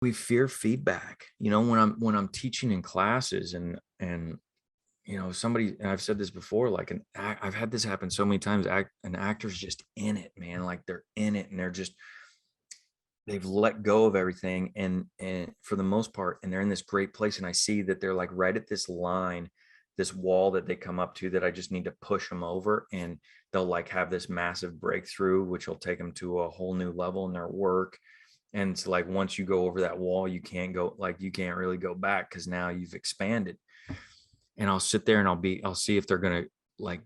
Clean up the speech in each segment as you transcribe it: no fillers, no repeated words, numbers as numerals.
we fear feedback. When I'm teaching in classes and somebody, and I've said this before, like I've had this happen so many times. An actor's just in it, man. Like they're in it and they've let go of everything and for the most part, and they're in this great place. And I see that they're like right at this line, this wall that they come up to that I just need to push them over, and they'll like have this massive breakthrough, which will take them to a whole new level in their work. And it's like, once you go over that wall, you can't really go back because now you've expanded. And I'll sit there and I'll see if they're going to like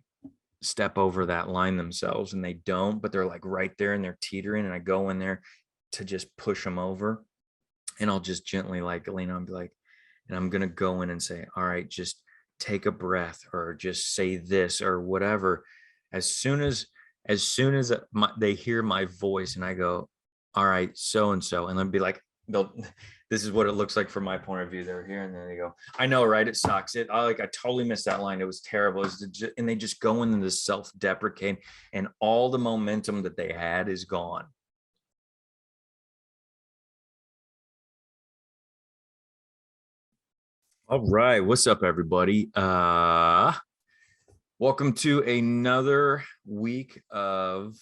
step over that line themselves, and they don't, but they're like right there and they're teetering. And I go in there to just push them over, and I'll just gently like lean on and be like, and I'm going to go in and say, all right, just take a breath, or just say this or whatever. As soon as they hear my voice and I go, all right, so and so, and then be like, this is what it looks like from my point of view. They're here, and then they go, I know, right? It sucks. I totally missed that line. It was terrible. And they just go into this self-deprecating, and all the momentum that they had is gone. All right, what's up, everybody? Welcome to another week of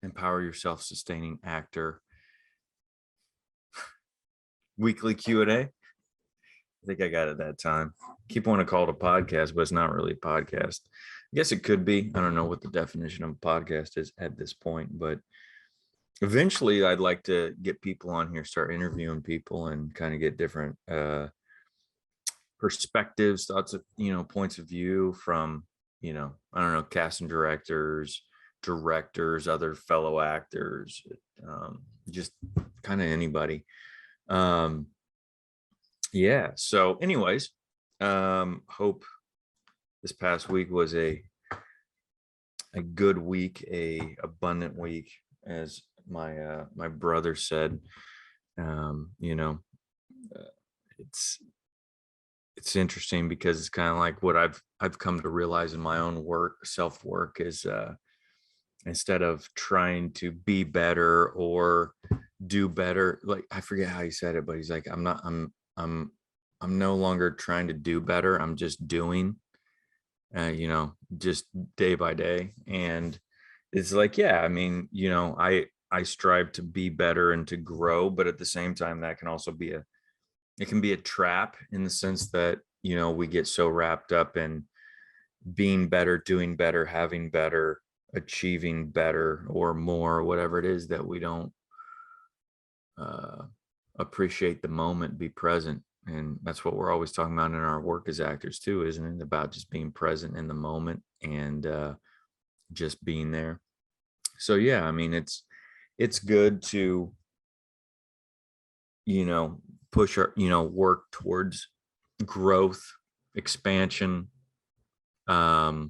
Empower Your Self-Sustaining Actor weekly Q&A. I think I got it that time. Keep wanting to call it a podcast, but it's not really a podcast. I guess it could be. I don't know what the definition of a podcast is at this point, but eventually I'd like to get people on here, start interviewing people, and kind of get different perspectives, thoughts of, points of view from, I don't know, casting directors, other fellow actors, just kind of anybody. Yeah. So anyways, hope this past week was a good week, a abundant week, as my brother said. It's interesting because it's kind of like what I've come to realize in my own self-work is, instead of trying to be better or do better, like I forget how he said it, but he's like, I'm no longer trying to do better. I'm just doing, just day by day. And it's like, yeah, I mean, I strive to be better and to grow, but at the same time, that can also be it can be a trap, in the sense that, we get so wrapped up in being better, doing better, having better, achieving better or more, whatever it is, that we don't appreciate the moment, be present. And that's what we're always talking about in our work as actors too, isn't it? About just being present in the moment and just being there. So yeah, I mean, it's good to, push our, work towards growth, expansion. But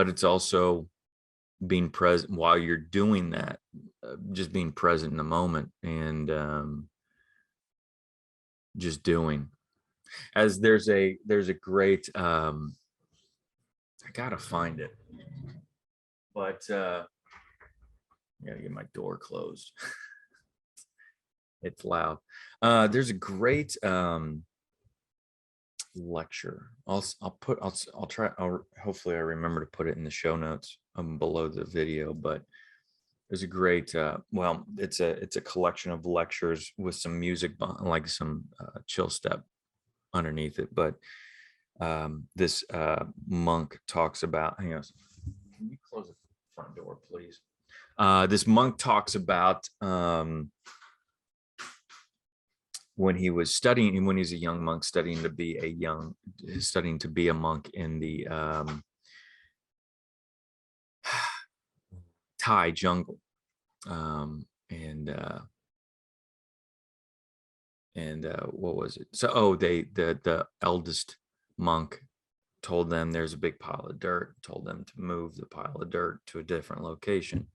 it's also being present while you're doing that, just being present in the moment, and just doing. As there's a great, I gotta find it, but I gotta get my door closed. It's loud. There's a great lecture. Hopefully I remember to put it in the show notes below the video, but there's a great it's a collection of lectures with some music, like some chill step underneath it. But this monk talks about, hang on, can you close the front door, please? This monk talks about when he was studying, when he was a young monk, studying to be a monk in the Thai jungle. And what was it? So, the eldest monk told them there's a big pile of dirt, told them to move the pile of dirt to a different location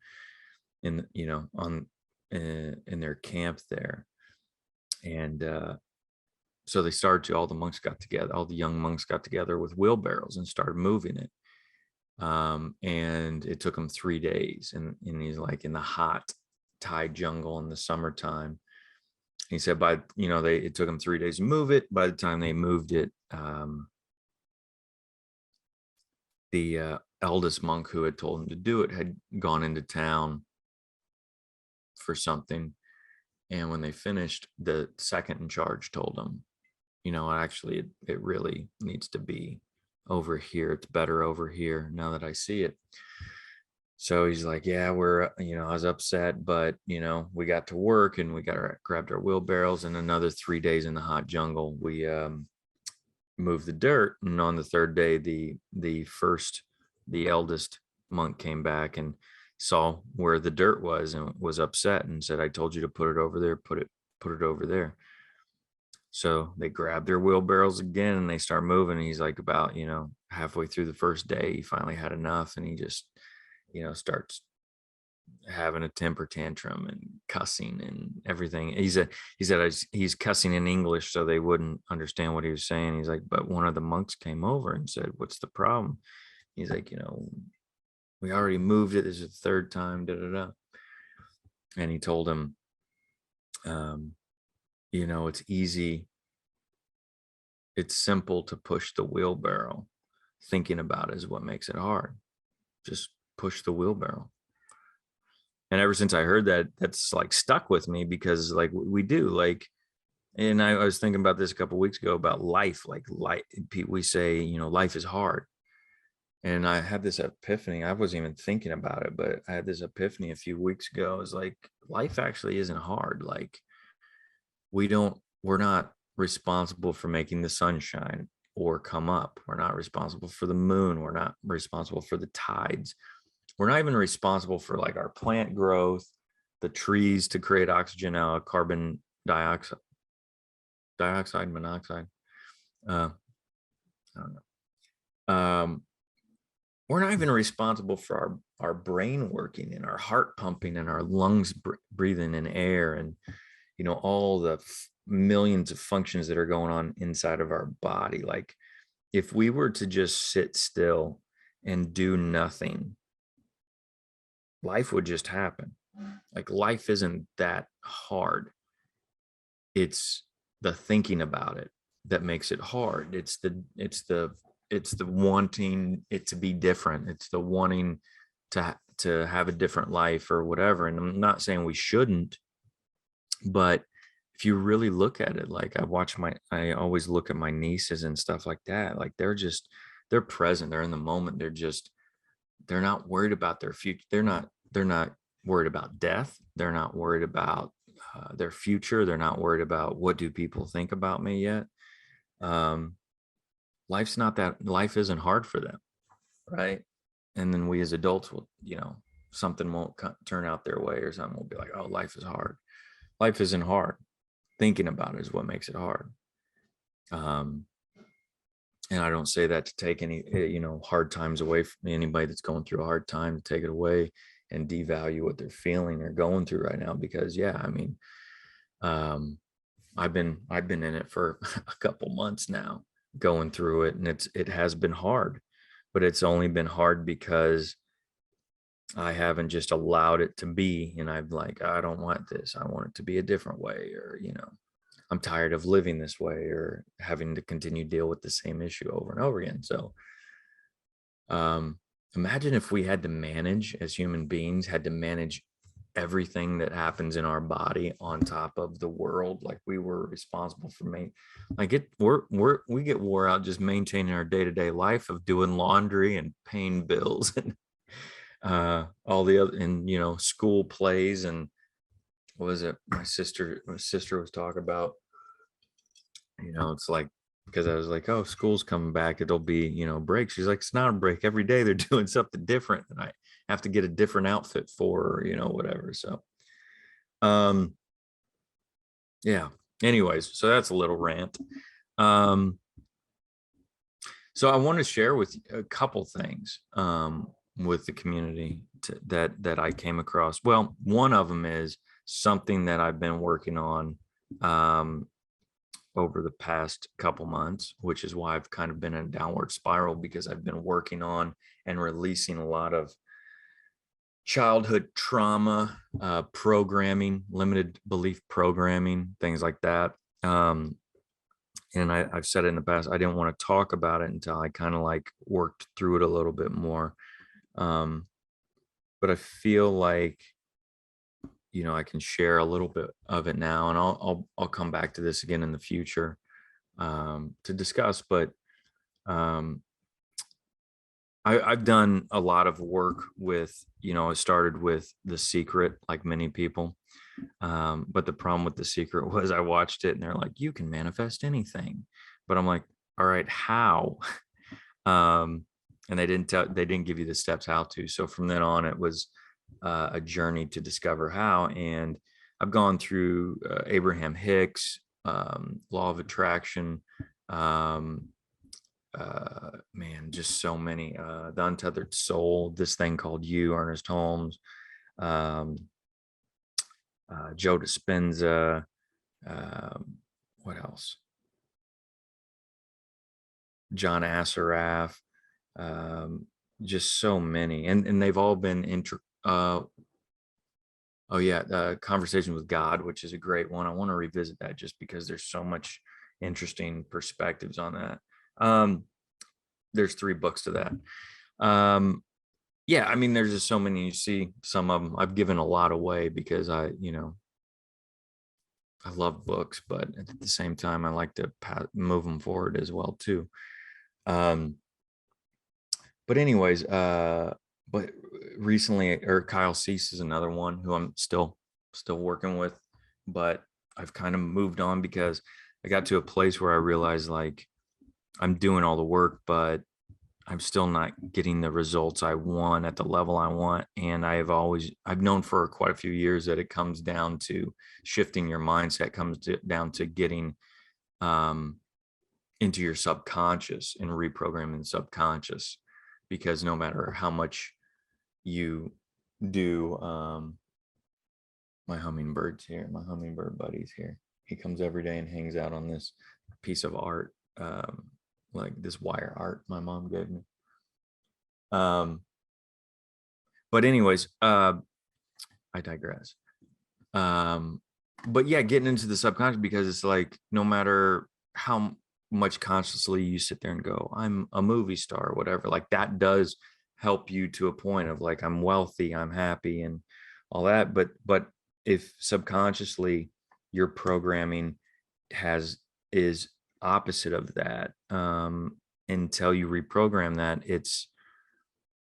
in their camp there. And so they started to, all the young monks got together with wheelbarrows and started moving it. And it took them 3 days, and he's like, in the hot Thai jungle in the summertime. He said it took them 3 days to move it. By the time they moved it, the eldest monk who had told him to do it had gone into town for something. And when they finished, the second in charge told them, actually, it really needs to be over here. It's better over here now that I see it. So he's like, yeah, I was upset, but, we got to work and we grabbed our wheelbarrows, and another 3 days in the hot jungle. We moved the dirt. And on the third day, the eldest monk came back and saw where the dirt was and was upset and said, I told you to put it over there, put it over there. So they grabbed their wheelbarrows again and they start moving. And he's like, about, halfway through the first day, he finally had enough, and he just, starts having a temper tantrum and cussing and everything. He said he's cussing in English so they wouldn't understand what he was saying. He's like, but one of the monks came over and said, what's the problem? He's like, we already moved it. This is the third time, And he told him, it's easy. It's simple to push the wheelbarrow. Thinking about it is what makes it hard. Just push the wheelbarrow. And ever since I heard that, that's like stuck with me, because like we do, like, and I was thinking about this a couple of weeks ago about life. Like we say, life is hard. And I had this epiphany. I wasn't even thinking about it, but I had this epiphany a few weeks ago. It's like, life actually isn't hard. Like, we're not responsible for making the sun shine or come up. We're not responsible for the moon. We're not responsible for the tides. We're not even responsible for like our plant growth, the trees to create oxygen out of carbon monoxide. I don't know. We're not even responsible for our brain working and our heart pumping and our lungs breathing in air, and all the millions of functions that are going on inside of our body. Like, if we were to just sit still and do nothing, life would just happen. Like, life isn't that hard. It's the thinking about it that makes it hard. It's the wanting it to be different. It's the wanting to have a different life or whatever. And I'm not saying we shouldn't, but if you really look at it, like I always look at my nieces and stuff like that. Like, they're present. They're in the moment. They're not worried about their future. They're not worried about death. They're not worried about their future. They're not worried about what do people think about me yet. Life isn't hard for them. Right. And then we as adults will, something won't turn out their way, or something will be like, oh, life is hard. Life isn't hard. Thinking about it is what makes it hard. And I don't say that to take any, hard times away from anybody that's going through a hard time, to take it away and devalue what they're feeling or going through right now. Because I've been in it for a couple months now, going through it, and it has been hard, but it's only been hard because I haven't just allowed it to be. And I'm like, I don't want this. I want it to be a different way, or, I'm tired of living this way, or having to continue to deal with the same issue over and over again. So imagine if we had to manage, as human beings, had to manage everything that happens in our body on top of the world. Like, we were responsible for we get wore out just maintaining our day-to-day life of doing laundry and paying bills and all the other, and school plays. And what was it my sister was talking about, it's like, because I was like, oh, school's coming back, it'll be break. She's like, it's not a break. Every day they're doing something different, and I have to get a different outfit for her, whatever. So yeah, anyways, so that's a little rant. So I want to share with you a couple things with the community that I came across. Well, one of them is something that I've been working on over the past couple months, which is why I've kind of been in a downward spiral, because I've been working on and releasing a lot of childhood trauma, programming, limited belief programming, things like that. And I've said it in the past, I didn't want to talk about it until I kind of like worked through it a little bit more. But I feel like, you know, I can share a little bit of it now, and I'll come back to this again in the future to discuss. But I've done a lot of work with, you know, it started with The Secret, like many people. But the problem with The Secret was I watched it and they're like, you can manifest anything. But I'm like, all right, how? And they didn't give you the steps how to. So from then on, it was a journey to discover how. And I've gone through Abraham Hicks, Law of Attraction, man, just so many, The Untethered Soul, This Thing Called You, Ernest Holmes, Joe Dispenza, what else? John Assaraf, just so many, and they've all been oh yeah, Conversation with God, which is a great one. I want to revisit that just because there's so much interesting perspectives on that. There's 3 books to that. Yeah, I mean, there's just so many. You see some of them. I've given a lot away because I love books, but at the same time, I like to move them forward as well too. But anyways, but recently, or Kyle Cease is another one who I'm still working with, but I've kind of moved on because I got to a place where I realized like I'm doing all the work, but I'm still not getting the results I want at the level I want. And I've known for quite a few years that it comes down to shifting your mindset, down to getting into your subconscious and reprogramming the subconscious, because no matter how much you do, my hummingbird buddy's here. He comes every day and hangs out on this piece of art, like this wire art my mom gave me. But anyways, I digress. But yeah, getting into the subconscious, because it's like no matter how much consciously you sit there and go, I'm a movie star or whatever, like that does help you to a point of like, I'm wealthy, I'm happy and all that. But if subconsciously your programming is opposite of that, until you reprogram that,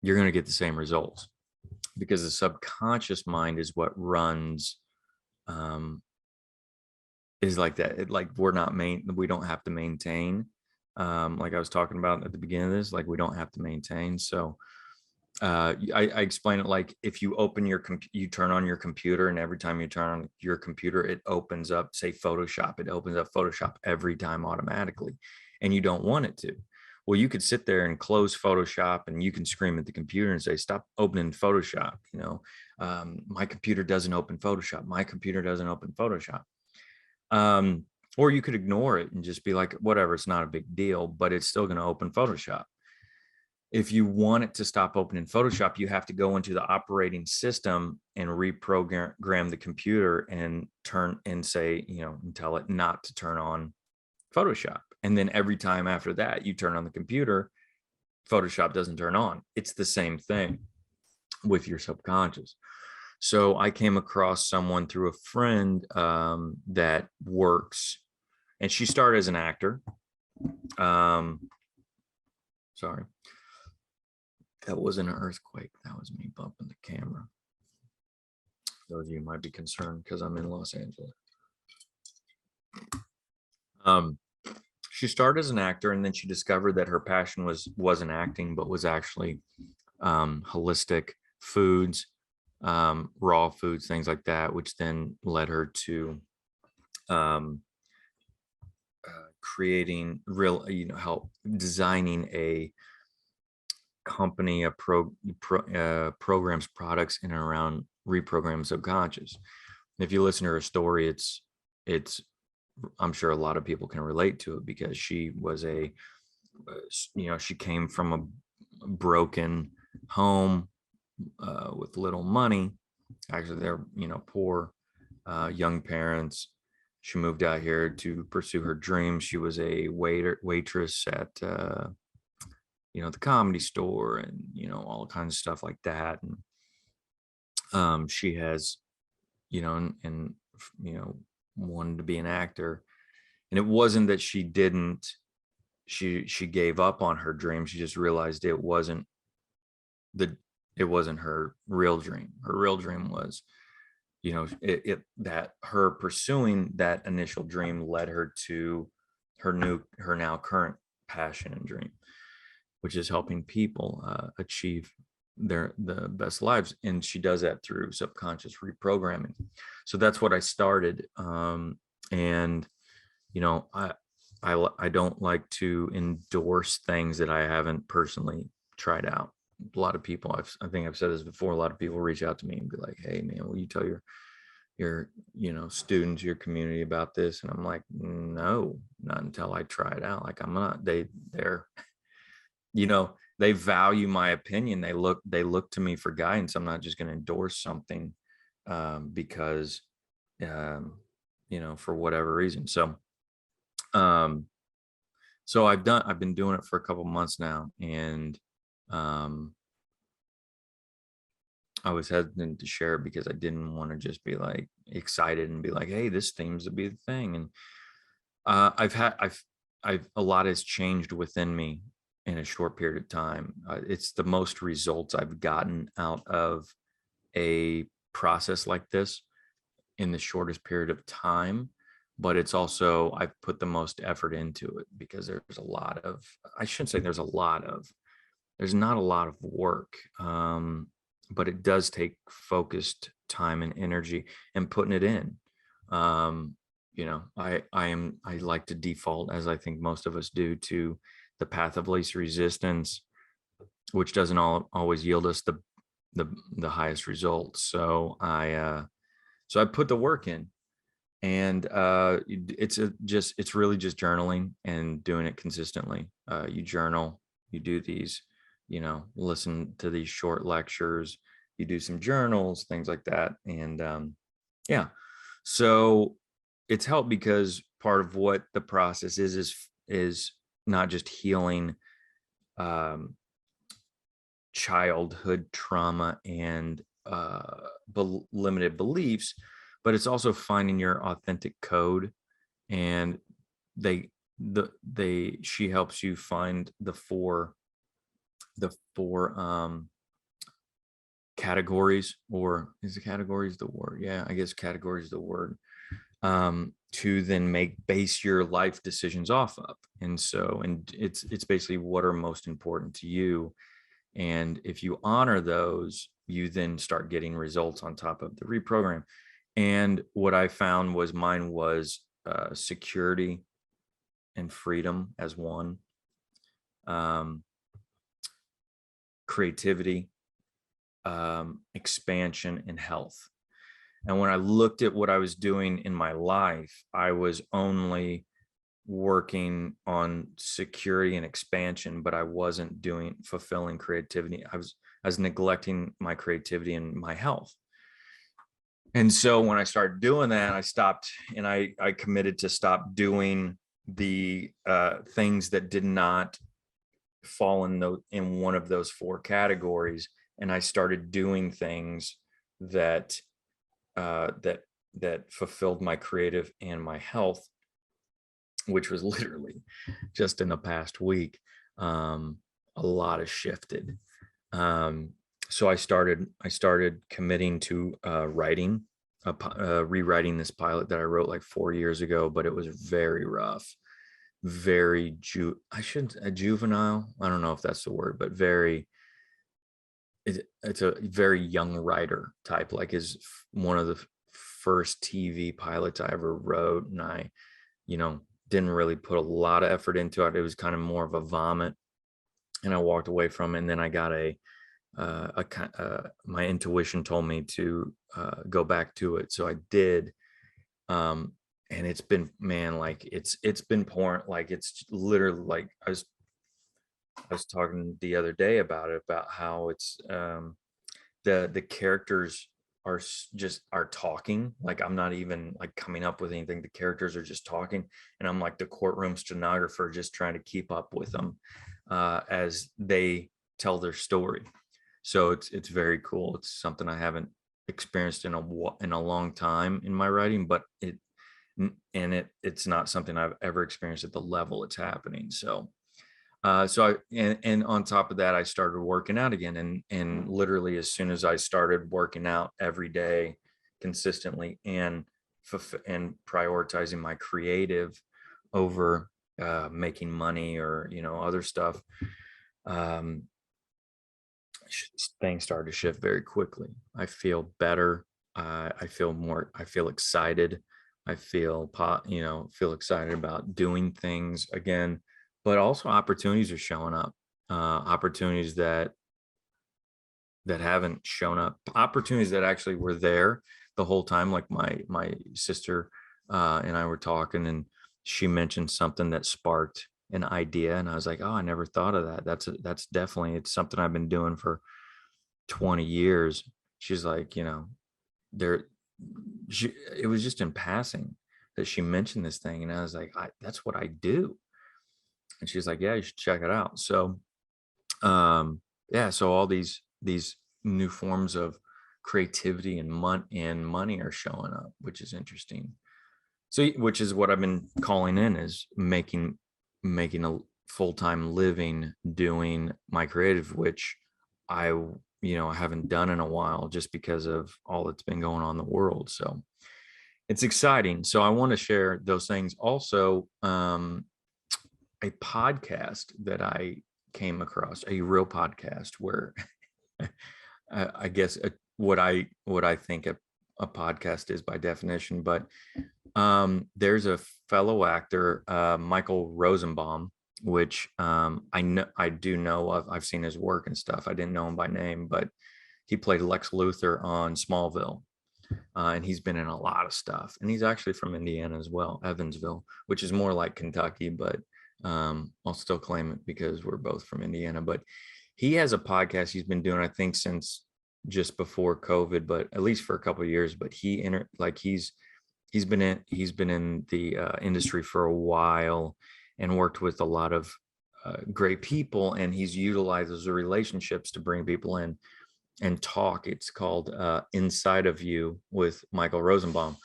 you're going to get the same results, because the subconscious mind is what runs, is like that. Like we don't have to maintain, like I was talking about at the beginning of this, like we don't have to maintain. So I explain it like if you you turn on your computer, and every time you turn on your computer, it opens up, say Photoshop, it opens up Photoshop every time automatically, and you don't want it to. Well, you could sit there and close Photoshop and you can scream at the computer and say, stop opening Photoshop. My computer doesn't open Photoshop. My computer doesn't open Photoshop. Or you could ignore it and just be like, whatever, it's not a big deal, but it's still going to open Photoshop. If you want it to stop opening Photoshop, you have to go into the operating system and reprogram the computer and say, and tell it not to turn on Photoshop. And then every time after that, you turn on the computer, Photoshop doesn't turn on. It's the same thing with your subconscious. So I came across someone through a friend that works, and she started as an actor. Sorry. That wasn't an earthquake. That was me bumping the camera. Those of you might be concerned because I'm in Los Angeles. She started as an actor, and then she discovered that her passion wasn't acting, but was actually holistic foods, raw foods, things like that, which then led her to creating help designing a company, programs products in and around reprogram subconscious. If you listen to her story, it's I'm sure a lot of people can relate to it, because she was she came from a broken home, with little money. Actually, they're, poor, young parents. She moved out here to pursue her dreams. She was a waitress at, the comedy store, and, all kinds of stuff like that. And she has, and, wanted to be an actor. And it wasn't that she didn't, she gave up on her dream. She just realized the it wasn't her real dream. Her real dream was, that her pursuing that initial dream led her to her now current passion and dream, which is helping people achieve the best lives. And she does that through subconscious reprogramming. So that's what I started. And I don't like to endorse things that I haven't personally tried out. A lot of people, I think I've said this before, a lot of people reach out to me and be like, hey man, will you tell your students, your community about this? And I'm like, no, not until I try it out. Like, I'm not, they're they value my opinion. They look to me for guidance. I'm not just going to endorse something because for whatever reason. So I've been doing it for a couple months now, and I was hesitant to share it because I didn't want to just be like excited and be like, hey, this seems to be the thing. And I've a lot has changed within me in a short period of time. It's the most results I've gotten out of a process like this in the shortest period of time. But it's also, I've put the most effort into it because there's not a lot of work. But it does take focused time and energy and putting it in. I like to default, as I think most of us do, to the path of least resistance, which doesn't always yield us the highest results. So I put the work in, and it's really just journaling and doing it consistently. You journal, you do these, listen to these short lectures, you do some journals, things like that. And yeah, so it's helped because part of what the process is not just healing childhood trauma and limited beliefs, but it's also finding your authentic code. And she helps you find the four categories, or is the categories the word? Yeah, I guess categories is the word. To then base your life decisions off of. And it's basically what are most important to you. And if you honor those, you then start getting results on top of the reprogram. And what I found was mine was security and freedom as one, creativity, expansion, and health. And when I looked at what I was doing in my life, I was only working on security and expansion, but I wasn't fulfilling creativity. I was neglecting my creativity and my health. And so when I started doing that, I stopped, and I committed to stop doing the things that did not fall in one of those four categories. And I started doing things that fulfilled my creative and my health, which was literally just in the past week. A lot has shifted. So I started committing to rewriting this pilot that I wrote like 4 years ago, but it was very rough, very juvenile. I don't know if that's the word, but it's a very young writer type, like is one of the first TV pilots I ever wrote. And I, didn't really put a lot of effort into it. It was kind of more of a vomit, and I walked away from it. And then I got my intuition told me to go back to it. So I did. And it's been, man, like it's been pouring, like it's literally like I was talking the other day about it, about how it's the characters just are talking. Like I'm not even like coming up with anything. The characters are just talking, and I'm like the courtroom stenographer, just trying to keep up with them as they tell their story. So it's very cool. It's something I haven't experienced in a long time in my writing, but it's not something I've ever experienced at the level it's happening. So and on top of that, I started working out again, and literally as soon as I started working out every day consistently and prioritizing my creative over making money or other stuff, um, things started to shift very quickly. I feel better. I feel excited. I feel excited about doing things again, but also opportunities are showing up. Opportunities that haven't shown up, opportunities that actually were there the whole time. Like my sister and I were talking, and she mentioned something that sparked an idea, and I was like, oh, I never thought of that. That's definitely, it's something I've been doing for 20 years. She's like, there it was just in passing that she mentioned this thing, and I was like, that's what I do. And she's like, yeah, you should check it out. So yeah, so all these new forms of creativity and money are showing up, which is interesting. So which is what I've been calling in, is making a full-time living doing my creative, which I haven't done in a while, just because of all that's been going on in the world. So it's exciting. So I want to share those things. Also, a podcast that I came across, a real podcast where I guess what I think a podcast is by definition, but there's a fellow actor, Michael Rosenbaum, which I do know of. I've seen his work and stuff. I didn't know him by name, but he played Lex Luthor on Smallville. And he's been in a lot of stuff. And he's actually from Indiana as well, Evansville, which is more like Kentucky, but I'll still claim it because we're both from Indiana. But he has a podcast he's been doing, I think, since just before COVID, but at least for a couple of years. But he's been in the industry for a while and worked with a lot of great people, and he's utilized those relationships to bring people in and talk. It's called Inside of You with Michael Rosenbaum.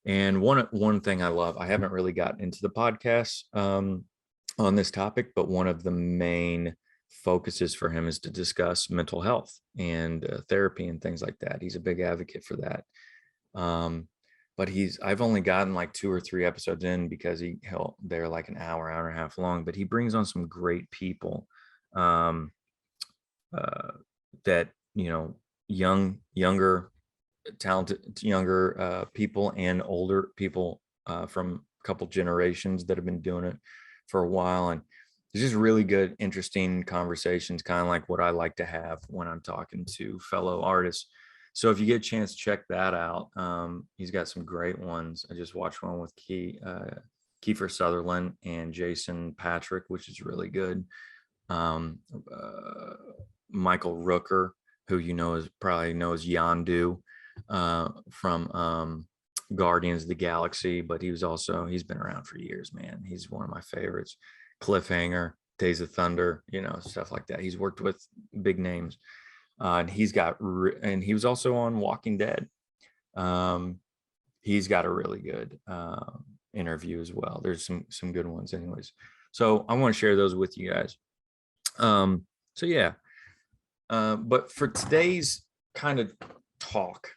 And one thing I love, I haven't really gotten into the podcast on this topic, but one of the main focuses for him is to discuss mental health and therapy and things like that. He's a big advocate for that. But I've only gotten like 2 or 3 episodes in, because they're like an hour and a half long, but he brings on some great people that, younger, talented, younger people and older people from a couple generations that have been doing it for a while. And it's just really good, interesting conversations, kind of like what I like to have when I'm talking to fellow artists. So if you get a chance, check that out. He's got some great ones. I just watched one with Kiefer Sutherland and Jason Patrick, which is really good. Michael Rooker, who probably knows Yondu from Guardians of the Galaxy, but he's been around for years, man. He's one of my favorites. Cliffhanger, Days of Thunder, stuff like that. He's worked with big names. And and he was also on Walking Dead. He's got a really good interview as well. There's some good ones anyways. So I want to share those with you guys. So yeah. But for today's kind of talk,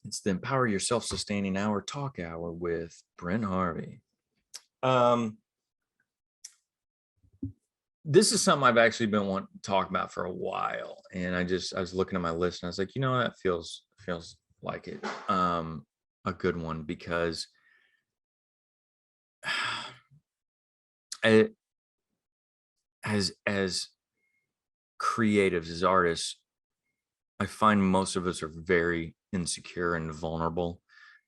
it's the Empower Your Self-Sustaining Hour Talk Hour with Brent Harvey. This is something I've actually been wanting to talk about for a while, and I was looking at my list and I was like, that feels like it, a good one, because as creatives, as artists, I find most of us are very insecure and vulnerable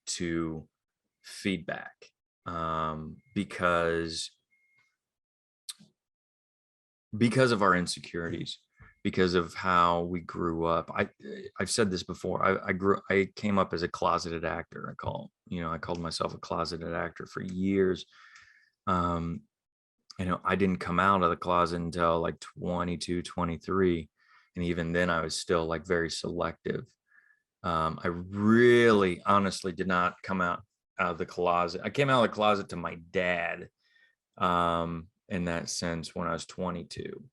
to feedback, because of our insecurities. because of how we grew up. I've said this before. I came up as a closeted actor. I called myself a closeted actor for years. Um, I didn't come out of the closet until like 22, 23. And even then I was still like very selective. I really honestly did not come out of the closet. I came out of the closet to my dad, in that sense, when I was 22,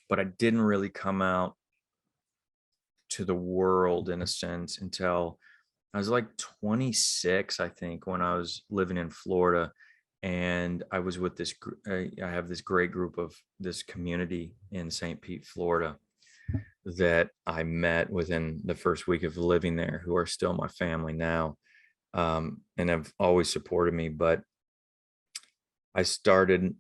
but I didn't really come out to the world in a sense until I was like 26, I think, when I was living in Florida. And I was with I have this great group of this community in St. Pete, Florida, that I met within the first week of living there, who are still my family now, and have always supported me. But I started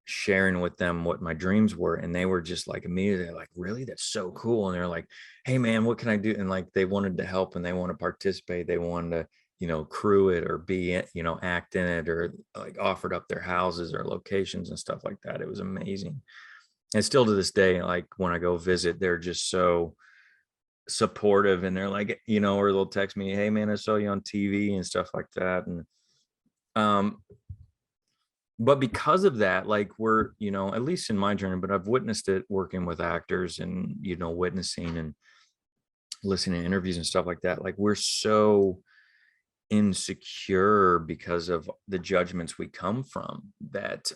sharing with them what my dreams were, and they were just like immediately like, really, that's so cool. And they're like, hey man, what can I do? And like they wanted to help and they want to participate. They wanted to crew it or act in it, or like offered up their houses or locations and stuff like that. It was amazing. And still to this day, like when I go visit, they're just so supportive, and they're like, or they'll text me, hey man, I saw you on TV and stuff like that. And but because of that, like we're, at least in my journey, but I've witnessed it working with actors and, witnessing and listening to interviews and stuff like that. Like we're so insecure because of the judgments we come from, that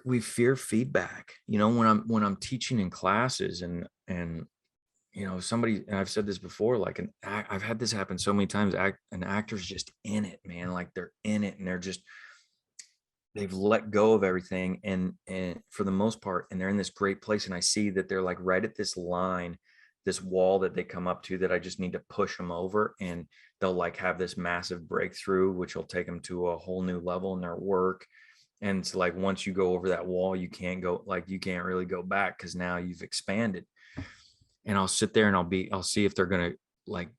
we fear feedback. When I'm teaching in classes, and somebody, and I've said this before, like I've had this happen so many times. An actor's just in it, man. Like they're in it, and they've let go of everything, and for the most part, and they're in this great place. And I see that they're like right at this line, this wall that they come up to, that I just need to push them over, and they'll like have this massive breakthrough, which will take them to a whole new level in their work. And it's like, once you go over that wall, you can't really go back, because now you've expanded. And I'll sit there and I'll see if they're going to like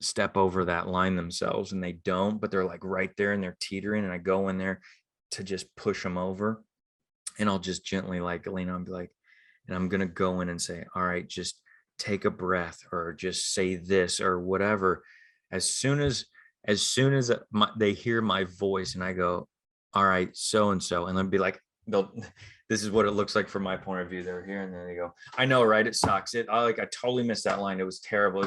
step over that line themselves, and they don't, but they're like right there and they're teetering. And I go in there to just push them over, and I'll just gently like lean on and be like, and I'm going to go in and say, all right, just take a breath, or just say this or whatever. As soon as they hear my voice and I go, all right, so and so, and then be like, this is what it looks like from my point of view. They're here, and then they go, I know, right? It sucks. I totally missed that line. It was terrible.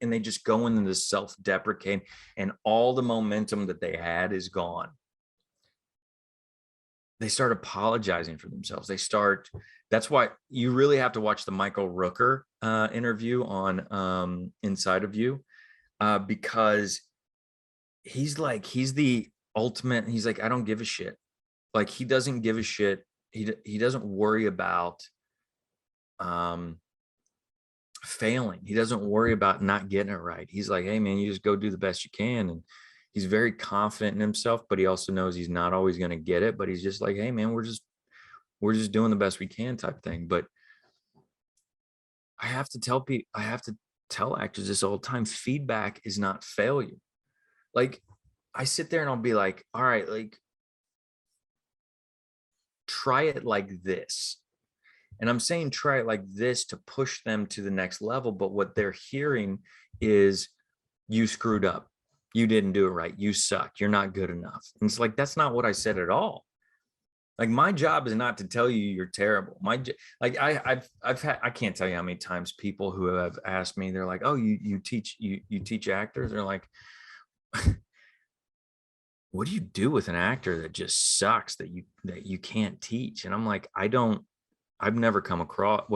And they just go into this self-deprecate, and all the momentum that they had is gone. They start apologizing for themselves. That's why you really have to watch the Michael Rooker interview on Inside of You, because he's the ultimate. He's like, I don't give a shit. Like he doesn't give a shit. He doesn't worry about failing. He doesn't worry about not getting it right. He's like, hey man, you just go do the best you can. And he's very confident in himself, but he also knows he's not always going to get it. But he's just like, hey man, we're just doing the best we can, type thing. But I have to tell actors this all the time: feedback is not failure. Like I sit there and I'll be like, all right, like try it like this. And I'm saying try it like this to push them to the next level. But what they're hearing is, you screwed up. You didn't do it right. You suck. You're not good enough. And it's like, that's not what I said at all. Like my job is not to tell you you're terrible. I can't tell you how many times people who have asked me, they're like, oh, you teach actors. They're like, what do you do with an actor that just sucks, that you can't teach? And I'm like, I've never come across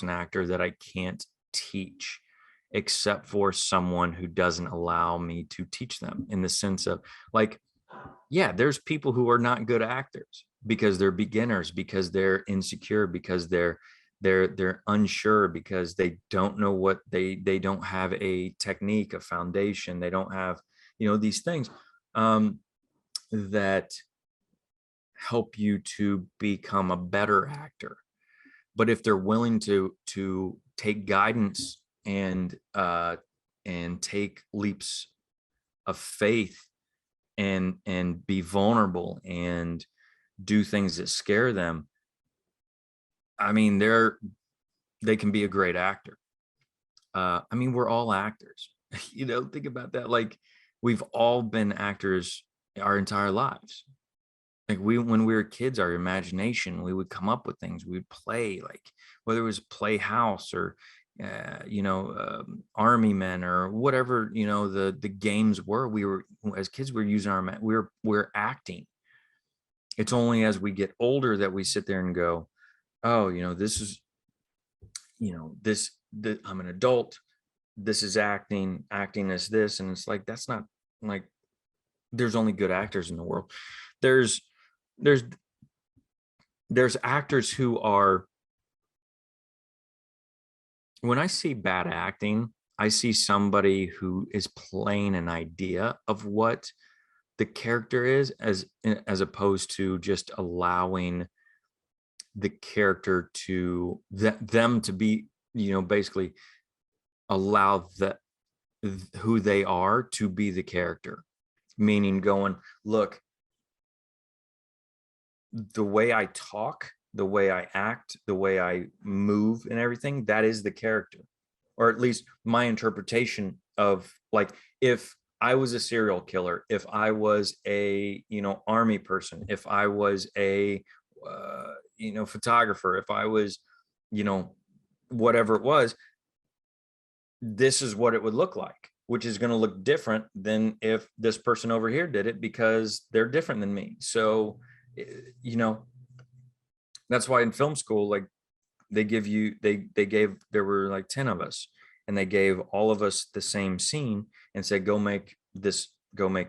an actor that I can't teach, except for someone who doesn't allow me to teach them, in the sense of like, yeah, there's people who are not good actors because they're beginners, because they're insecure, because they're unsure, because they don't know what they don't have a technique, a foundation. They don't have, these things that help you to become a better actor. But if they're willing to take guidance and take leaps of faith and be vulnerable and do things that scare them, I mean, they can be a great actor. I mean, we're all actors. Think about that. Like, we've all been actors our entire lives. Like, when we were kids, our imagination, we would come up with things. We would play, like, whether it was Playhouse or Army Men or whatever, the games were. We were, as kids, we were using we're acting. It's only as we get older that we sit there and go, oh, this is, I'm an adult. This is acting is this. And it's like, that's not, like, there's only good actors in the world. There's actors who are, when I see bad acting, I see somebody who is playing an idea of what the character is, as opposed to just allowing the character to them to be, basically allow who they are to be the character. Meaning going, look, the way I talk, the way I act, the way I move and everything, that is the character. Or at least my interpretation of, like, if I was a serial killer, if I was a, army person, if I was a, photographer, if I was, whatever it was, this is what it would look like, which is going to look different than if this person over here did it, because they're different than me. So, that's why in film school, like, there were like 10 of us, and they gave all of us the same scene and said, go make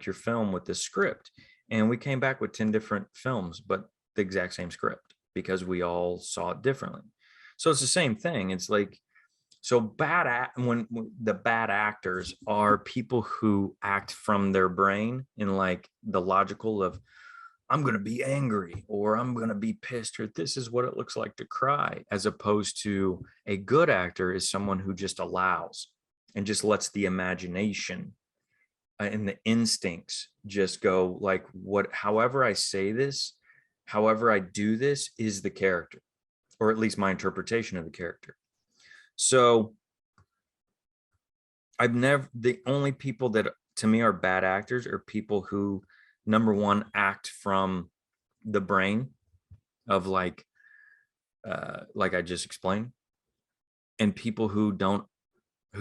your film with this script. And we came back with 10 different films, but the exact same script, because we all saw it differently. So it's the same thing. It's like, so when the bad actors are people who act from their brain in, like, the logical of, I'm going to be angry, or I'm going to be pissed, or this is what it looks like to cry, as opposed to a good actor is someone who just allows and just lets the imagination and the instincts just go, like, however I say this, however I do this is the character, or at least my interpretation of the character. So the only people that to me are bad actors are people who, number one, act from the brain of, like I just explained, and people who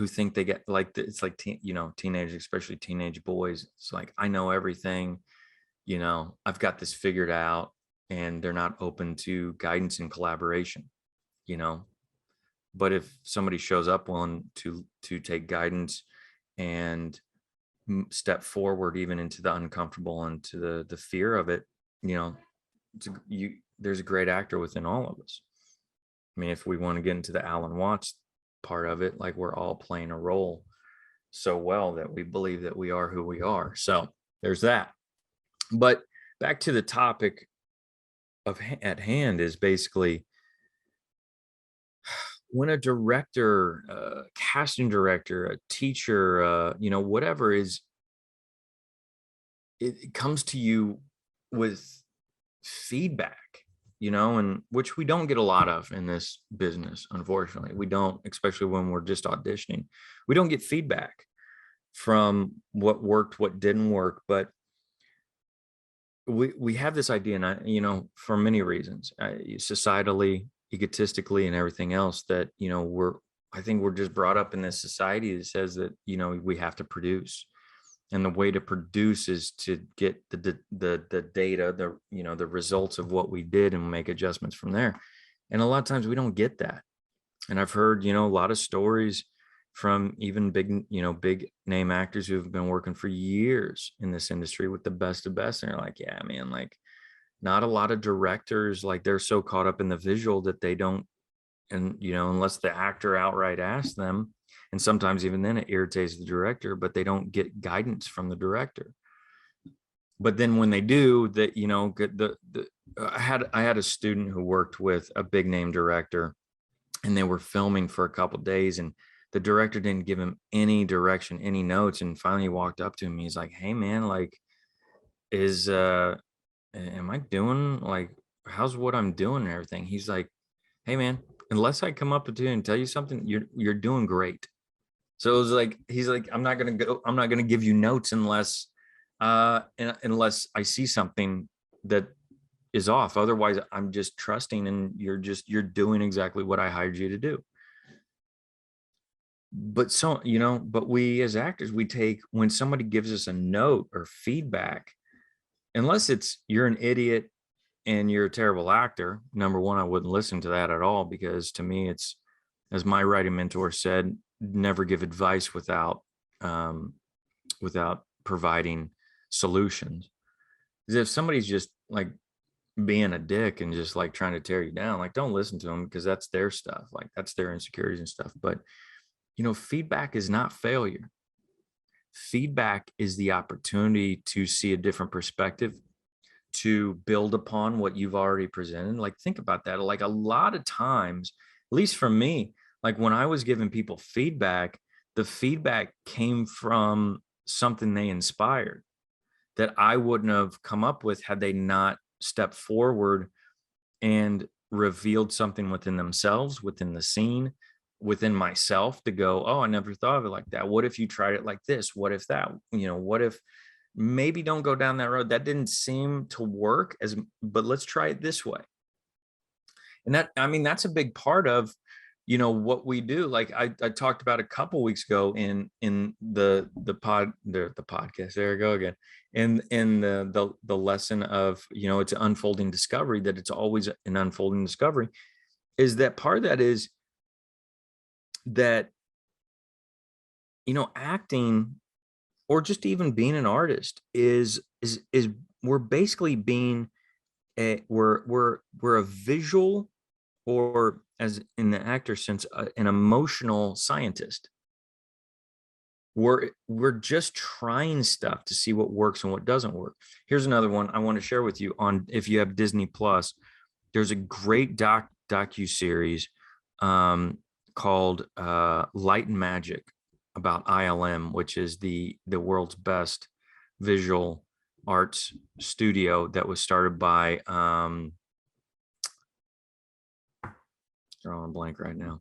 think they get, like, it's like, teenagers, especially teenage boys. It's like, I know everything, I've got this figured out, and they're not open to guidance and collaboration, But if somebody shows up willing to take guidance and step forward, even into the uncomfortable and to the fear of it, there's a great actor within all of us. I mean, if we want to get into the Alan Watts part of it, like, we're all playing a role so well that we believe that we are who we are. So there's that. But back to the topic at hand is basically, when a director, casting director, a teacher, whatever is, it comes to you with feedback, and which we don't get a lot of in this business. Unfortunately, we don't, especially when we're just auditioning. We don't get feedback from what worked, what didn't work. But we have this idea, and for many reasons, societally, egotistically, and everything else, that I think we're just brought up in this society that says that we have to produce, and the way to produce is to get the data, the results of what we did, and make adjustments from there. And a lot of times we don't get that. And I've heard a lot of stories from even big name actors who have been working for years in this industry with the best of best, and they're like, yeah, man, like, not a lot of directors, like, they're so caught up in the visual that they don't, and unless the actor outright asks them, and sometimes even then it irritates the director, but they don't get guidance from the director. But then when they do, that I had a student who worked with a big name director, and they were filming for a couple of days, and the director didn't give him any direction, any notes. And finally he walked up to him. He's like, hey man, like, am I doing like, how's what I'm doing and everything? He's like, hey man, unless I come up to you and tell you something, you're doing great. So it was like, he's like, I'm not gonna give you notes unless I see something that is off. Otherwise, I'm just trusting, and you're doing exactly what I hired you to do. But so, but we as actors, we take, when somebody gives us a note or feedback, unless it's you're an idiot and you're a terrible actor, number one, I wouldn't listen to that at all, because to me, it's, as my writing mentor said, never give advice um, without providing solutions. Because if somebody's just like being a dick and just like trying to tear you down, like, don't listen to them, because that's their stuff. Like, that's their insecurities and stuff. But, feedback is not failure. Feedback is the opportunity to see a different perspective, to build upon what you've already presented. Like, think about that. Like, a lot of times, at least for me, like when I was giving people feedback, the feedback came from something they inspired that I wouldn't have come up with had they not stepped forward and revealed something within themselves, within the scene, within myself, to go, oh, I never thought of it like that. What if you tried it like this? What if that, what if, maybe don't go down that road. That didn't seem to work but let's try it this way. And that, I mean, that's a big part of, what we do. Like I talked about a couple weeks ago in the podcast. There we go again. In the lesson of, it's an unfolding discovery, that it's always an unfolding discovery, is that part of that is that, acting, or just even being an artist, is we're basically being we're a visual, or as in the actor sense, an emotional scientist. We're just trying stuff to see what works and what doesn't work. Here's another one I want to share with you. On, if you have Disney Plus, there's a great docu series called Light and Magic, about ILM, which is the world's best visual arts studio that was started by drawing a blank right now,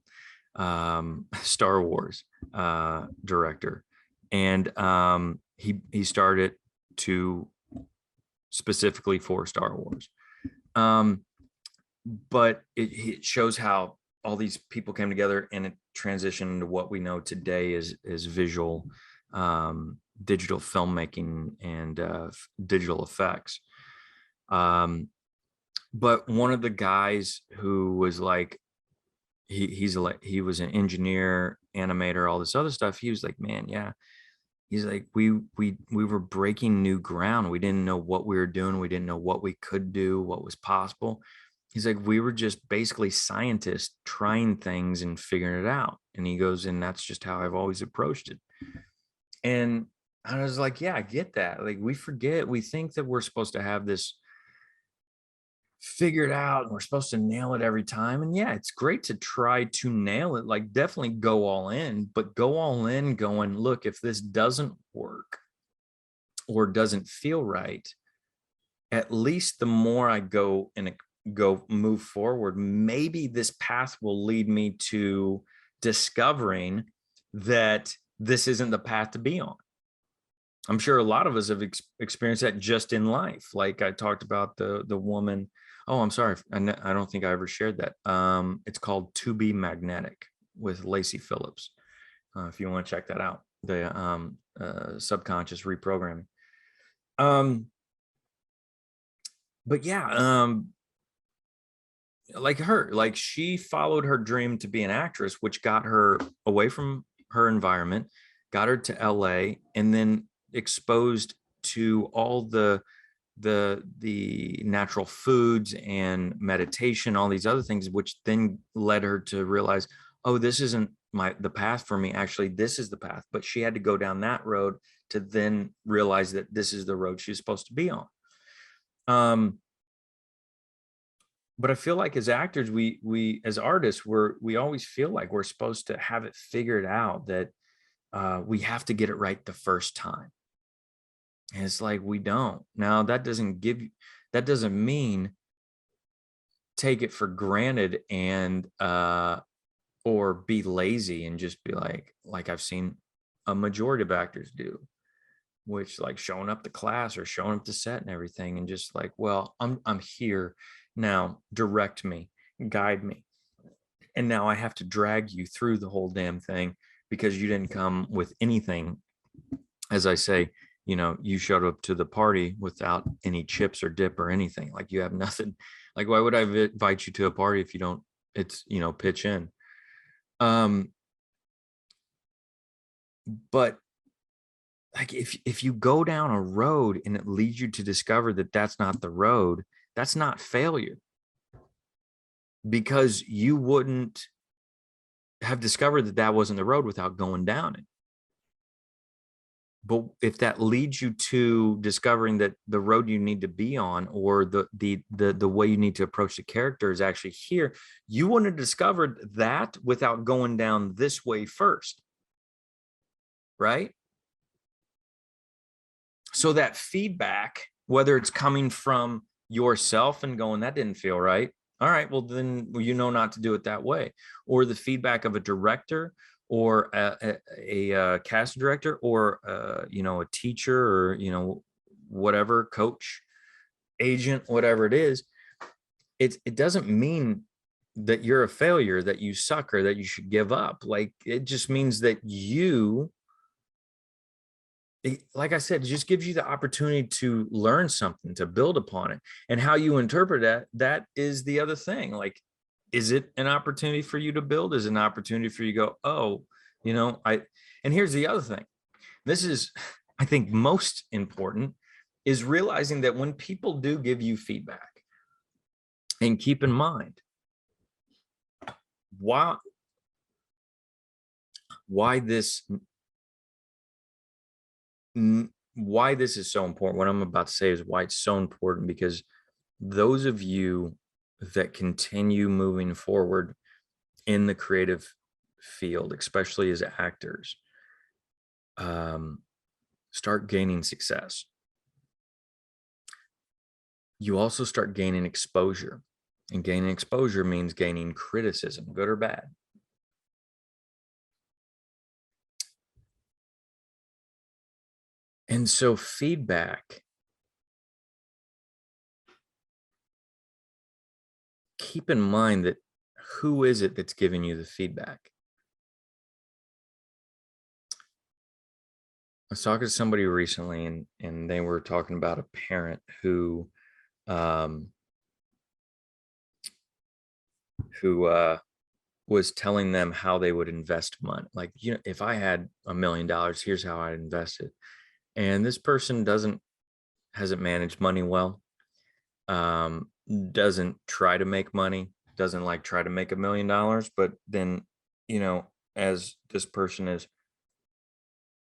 Star Wars director, and he started to specifically for Star Wars, but it shows how all these people came together, and it transitioned into what we know today is visual, digital filmmaking, and digital effects. But one of the guys who was like, he was an engineer, animator, all this other stuff. He was like, man, yeah. He's like, we were breaking new ground. We didn't know what we were doing. We didn't know what we could do, what was possible. He's like, we were just basically scientists trying things and figuring it out. And he goes, and that's just how I've always approached it. And I was like, yeah, I get that. Like, we forget, we think that we're supposed to have this figured out and we're supposed to nail it every time. And yeah, it's great to try to nail it. Like, definitely go all in, but go all in going, look, if this doesn't work or doesn't feel right, at least the more I go and move forward, maybe this path will lead me to discovering that this isn't the path to be on. I'm sure a lot of us have experienced that just in life. Like I talked about the woman. Oh, I'm sorry. I don't think I ever shared that. It's called To Be Magnetic with Lacey Phillips. If you want to check that out, the subconscious reprogramming. But yeah, like her, like she followed her dream to be an actress, which got her away from her environment, got her to LA, and then exposed to all the natural foods and meditation, all these other things, which then led her to realize, oh, this isn't the path for me. Actually, this is the path. But she had to go down that road to then realize that this is the road she's supposed to be on. But I feel like as actors, we as artists, we always feel like we're supposed to have it figured out, that we have to get it right the first time. And it's like, we don't. Now that doesn't mean take it for granted and or be lazy and just be like I've seen a majority of actors do, which like showing up to class or showing up to set and everything and just like, well, I'm here now, direct me, guide me. And now I have to drag you through the whole damn thing because you didn't come with anything. As I say, you showed up to the party without any chips or dip or anything. Like you have nothing. Like, why would I invite you to a party if you don't, pitch in? Um, but like if you go down a road and it leads you to discover that that's not the road, that's not failure, because you wouldn't have discovered that that wasn't the road without going down it. But if that leads you to discovering that the road you need to be on, or the way you need to approach the character is actually here, you wouldn't have discovered that without going down this way first, right? So that feedback, whether it's coming from yourself and going, that didn't feel right, all right, well then not to do it that way, or the feedback of a director or a casting director, or a teacher, or whatever, coach, agent, whatever it is, it doesn't mean that you're a failure, that you suck, or that you should give up. Like, it just means that like I said, it just gives you the opportunity to learn something, to build upon it. And how you interpret that is the other thing. Like, is it an opportunity for you to build? Is it an opportunity for you to go, oh, and here's the other thing. This is, I think, most important, is realizing that when people do give you feedback, and keep in mind why this is so important. What I'm about to say is why it's so important, because those of you that continue moving forward in the creative field, especially as actors, start gaining success. You also start gaining exposure, and gaining exposure means gaining criticism, good or bad. And so feedback, keep in mind that who is it that's giving you the feedback? I was talking to somebody recently, and they were talking about a parent who was telling them how they would invest money. Like, if I had $1 million, here's how I'd invest it. And this person hasn't managed money well, doesn't try to make money, doesn't like try to make $1 million. But then, as this person is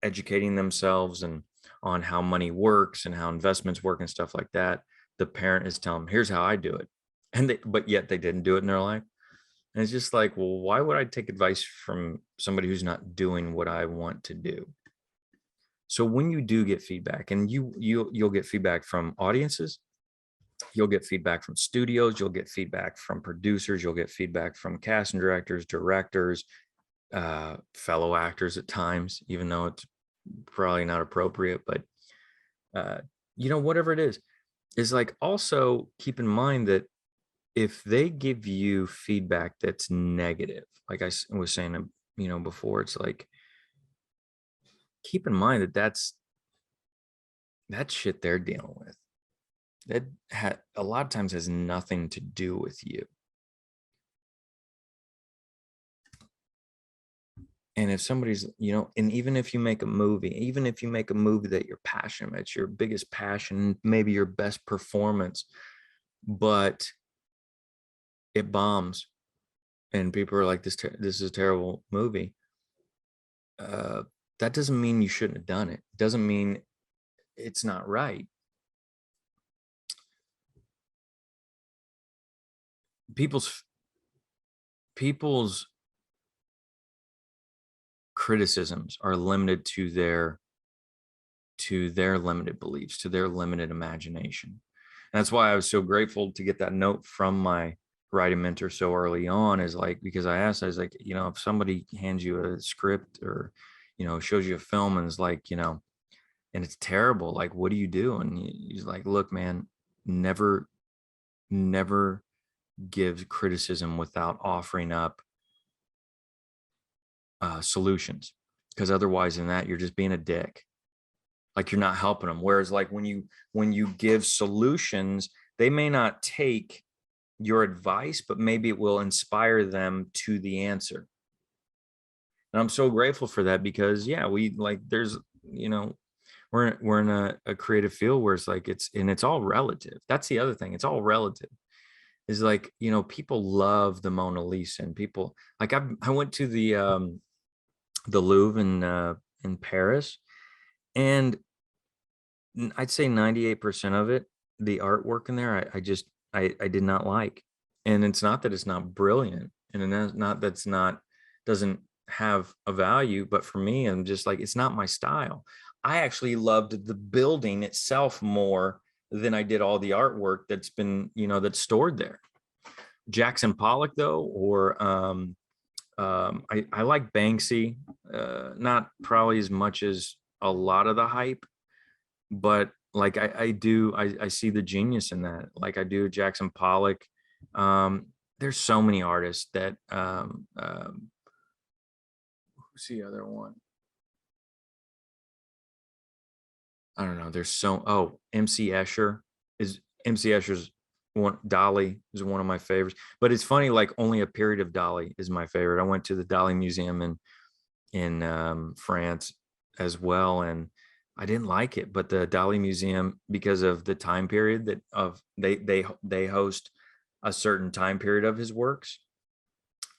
educating themselves and on how money works and how investments work and stuff like that, the parent is telling them, here's how I do it. But yet they didn't do it in their life. And it's just like, well, why would I take advice from somebody who's not doing what I want to do? So when you do get feedback, and you'll get feedback from audiences, you'll get feedback from studios, you'll get feedback from producers, you'll get feedback from casting directors, directors, fellow actors at times, even though it's probably not appropriate, but whatever it is like, also keep in mind that if they give you feedback that's negative, like I was saying, before, it's like, keep in mind that that's shit they're dealing with. That a lot of times has nothing to do with you. And if somebody's, and even if you make a movie that you're passionate about, it's your biggest passion, maybe your best performance, but it bombs and people are like, this is a terrible movie, that doesn't mean you shouldn't have done it. It doesn't mean it's not right. People's criticisms are limited to to their limited beliefs, to their limited imagination. And that's why I was so grateful to get that note from my writing mentor so early on, is like, because I asked, I was like, you know, if somebody hands you a script or, you know, shows you a film and is like, you know, and it's terrible, like, what do you do? And he's like, look, man, never, never give criticism without offering up solutions, because otherwise in that you're just being a dick, like you're not helping them. Whereas like when you give solutions, they may not take your advice, but maybe it will inspire them to the answer. And I'm so grateful for that, because yeah, we like, there's, you know, we're in a creative field where it's like, it's all relative. That's the other thing, it's all relative. Is like, you know, people love the Mona Lisa, and people like, I went to the Louvre in Paris, and I'd say 98% of it, the artwork in there, I just I did not like. And it's not that it's not brilliant, and it's not that's not doesn't have a value, but for me, I'm just like, it's not my style. I actually loved the building itself more than I did all the artwork that's been, you know, that's stored there. Jackson Pollock though, or I like Banksy, not probably as much as a lot of the hype, but like I see the genius in that. Like I do Jackson Pollock. There's so many artists that who's the other one? I don't know. There's MC Escher is MC Escher's one. Dali is one of my favorites. But it's funny, like only a period of Dali is my favorite. I went to the Dali Museum in France as well, and I didn't like it. But the Dali Museum, because of the time period that of they host a certain time period of his works.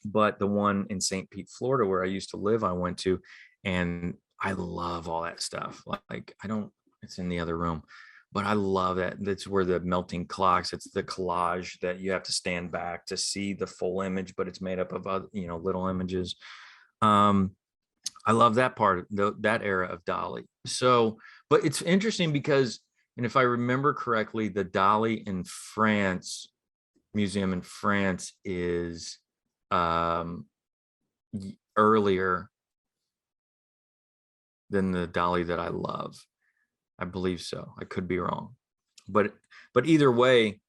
But the one in St. Pete, Florida, where I used to live, I went to, and I love all that stuff. Like I don't, it's in the other room, but I love that. That's where the melting clocks, it's the collage that you have to stand back to see the full image, but it's made up of other, you know, little images. I love that part, that era of Dali. So, but it's interesting because, and if I remember correctly, the Dali in France museum in France is earlier than the Dali that I love. I believe so. I could be wrong, but either way,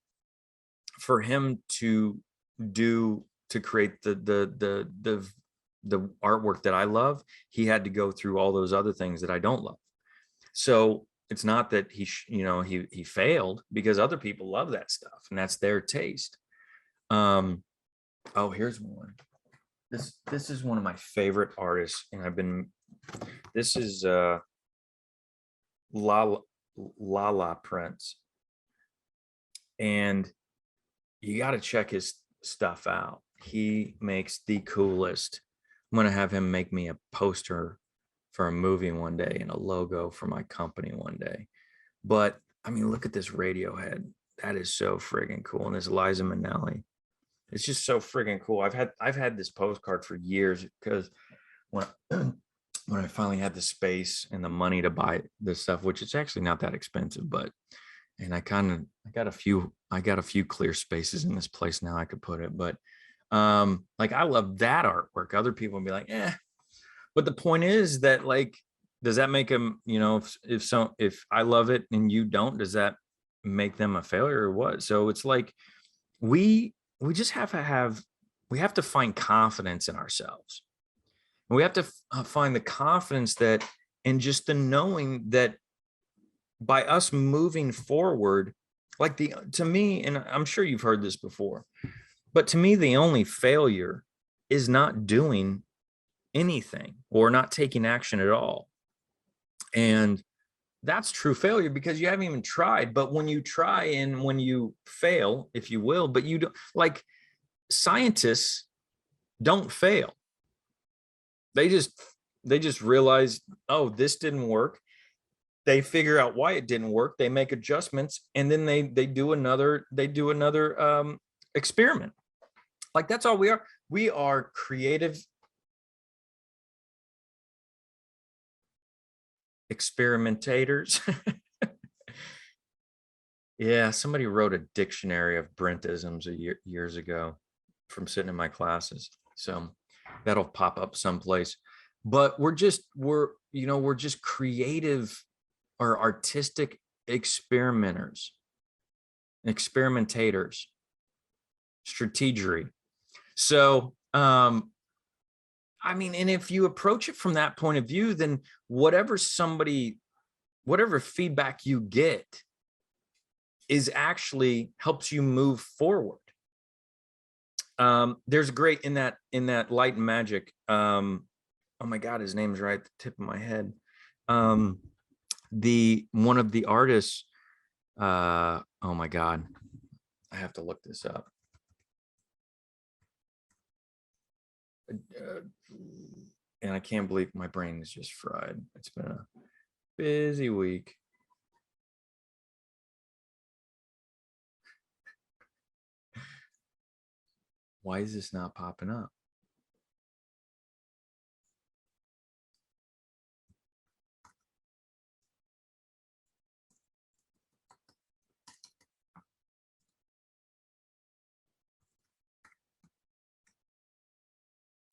for him to create the artwork that I love, he had to go through all those other things that I don't love. So it's not that he failed, because other people love that stuff and that's their taste. Oh, here's one. This is one of my favorite artists, and this is Lala Prince, and you got to check his stuff out. He makes the coolest. I'm gonna have him make me a poster for a movie one day and a logo for my company one day. But I mean, look at this Radiohead. That is so friggin' cool. And this Liza Minnelli. It's just so friggin' cool. I've had this postcard for years, because when when I finally had the space and the money to buy this stuff, which is actually not that expensive, but and I got a few clear spaces in this place now I could put it. But like I love that artwork. Other people would be like, but the point is that, like, does that make them, you know, if I love it and you don't, does that make them a failure or what? So it's like we just we have to find confidence in ourselves. And we have to find the confidence that, and just the knowing that by us moving forward, like to me, and I'm sure you've heard this before, but to me, the only failure is not doing anything or not taking action at all. And that's true failure, because you haven't even tried. But when you try and when you fail, if you will, but you don't, like, scientists don't fail. They just realize, oh, this didn't work. They figure out why it didn't work. They make adjustments, and then they do another experiment. Like, that's all we are. We are creative experimentators. Yeah, somebody wrote a dictionary of Brentisms years ago from sitting in my classes. So that'll pop up someplace. But we're just creative or artistic experimentators, strategery. So I mean, and if you approach it from that point of view, then whatever feedback you get is actually helps you move forward. There's great in that Light and Magic. Oh my God, his name's right at the tip of my head. One of the artists, oh my God, I have to look this up. And I can't believe my brain is just fried. It's been a busy week. Why is this not popping up?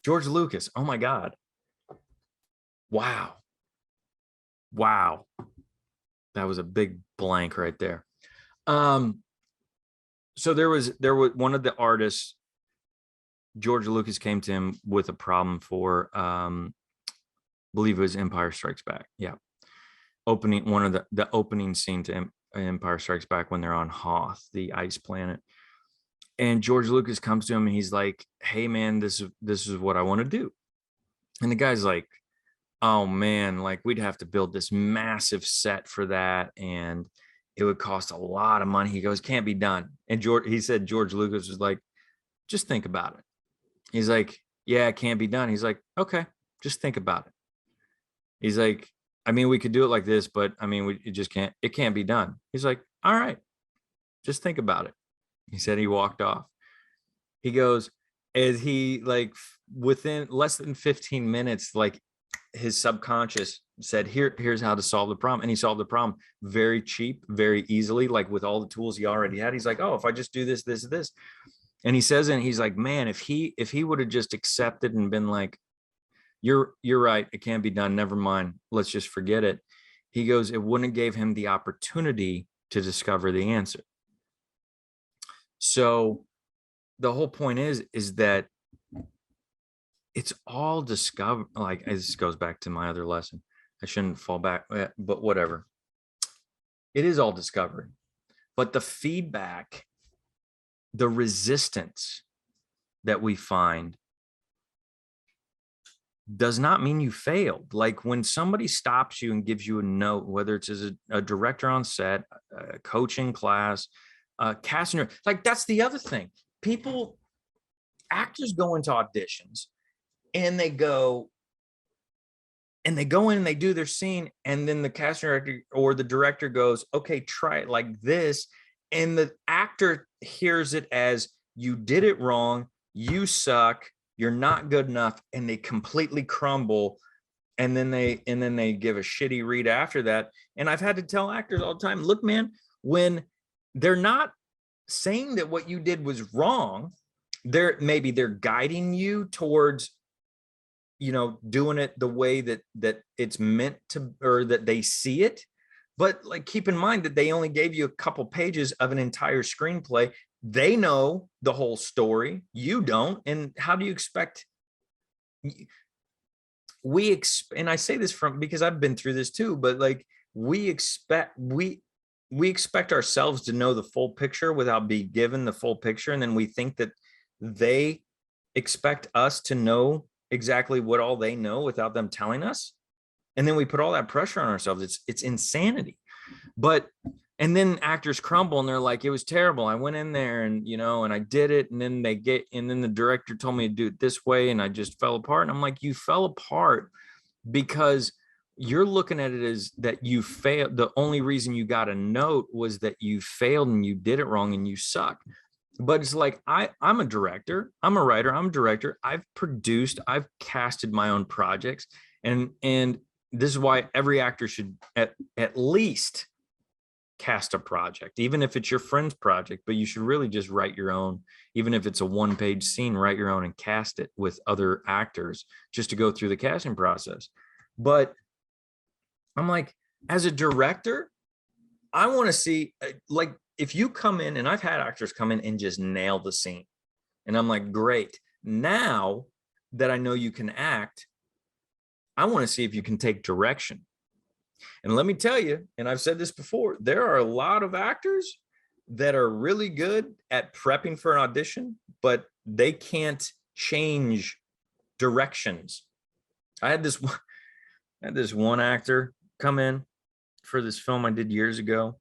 George Lucas. Oh my God. Wow. That was a big blank right there. So there was one of the artists, George Lucas, came to him with a problem for I believe it was Empire Strikes Back. Yeah. Opening one of the opening scene to Empire Strikes Back when they're on Hoth, the ice planet. And George Lucas comes to him and he's like, "Hey man, this is what I want to do." And the guy's like, "Oh man, like we'd have to build this massive set for that and it would cost a lot of money." He goes, "Can't be done." And he said George Lucas was like, "Just think about it." He's like, "Yeah, it can't be done." He's like, "Okay, just think about it." He's like, "I mean, we could do it like this, but I mean, it can't be done." He's like, "All right, just think about it." He said he walked off. He goes, as he like within less than 15 minutes, like his subconscious said, here's how to solve the problem. And he solved the problem very cheap, very easily, like with all the tools he already had. He's like, "Oh, if I just do this, this, this." And he says, and he's like, "Man, if he would have just accepted and been like, you're right, it can't be done, never mind, let's just forget it." He goes, it wouldn't have gave him the opportunity to discover the answer. So the whole point is that it's all discovered. Like, this goes back to my other lesson. I shouldn't fall back, but whatever. It is all discovery. But the feedback, the resistance that we find does not mean you failed. Like when somebody stops you and gives you a note, whether it's as a director on set, a coaching class, casting, like that's the other thing. Actors go into auditions and they go in and they do their scene, and then the casting director or the director goes, "Okay, try it like this." And the actor hears it as, "You did it wrong, you suck, you're not good enough," and they completely crumble. And then they give a shitty read after that. And I've had to tell actors all the time, look, man, when they're not saying that what you did was wrong, maybe they're guiding you towards, doing it the way that it's meant to, or that they see it. But like, keep in mind that they only gave you a couple pages of an entire screenplay. They know the whole story. You don't. And how do you expect? And I say this because I've been through this too, but like we expect ourselves to know the full picture without being given the full picture. And then we think that they expect us to know exactly what all they know without them telling us. And then we put all that pressure on ourselves. It's insanity. And then actors crumble and they're like, "It was terrible. I went in there and, and I did it." And then the director told me to do it this way. And I just fell apart. And I'm like, you fell apart because you're looking at it as that you failed. The only reason you got a note was that you failed and you did it wrong and you suck. But it's like, I'm a director, I'm a writer, I'm a director. I've casted my own projects, and this is why every actor should at least cast a project, even if it's your friend's project, but you should really just write your own. Even if it's a 1-page scene, write your own and cast it with other actors just to go through the casting process. But I'm like, as a director, I want to see, like, if you come in, and I've had actors come in and just nail the scene, and I'm like, great, now that I know you can act, I want to see if you can take direction. And let me tell you, and I've said this before, there are a lot of actors that are really good at prepping for an audition, but they can't change directions. I had this one actor come in for this film I did years ago,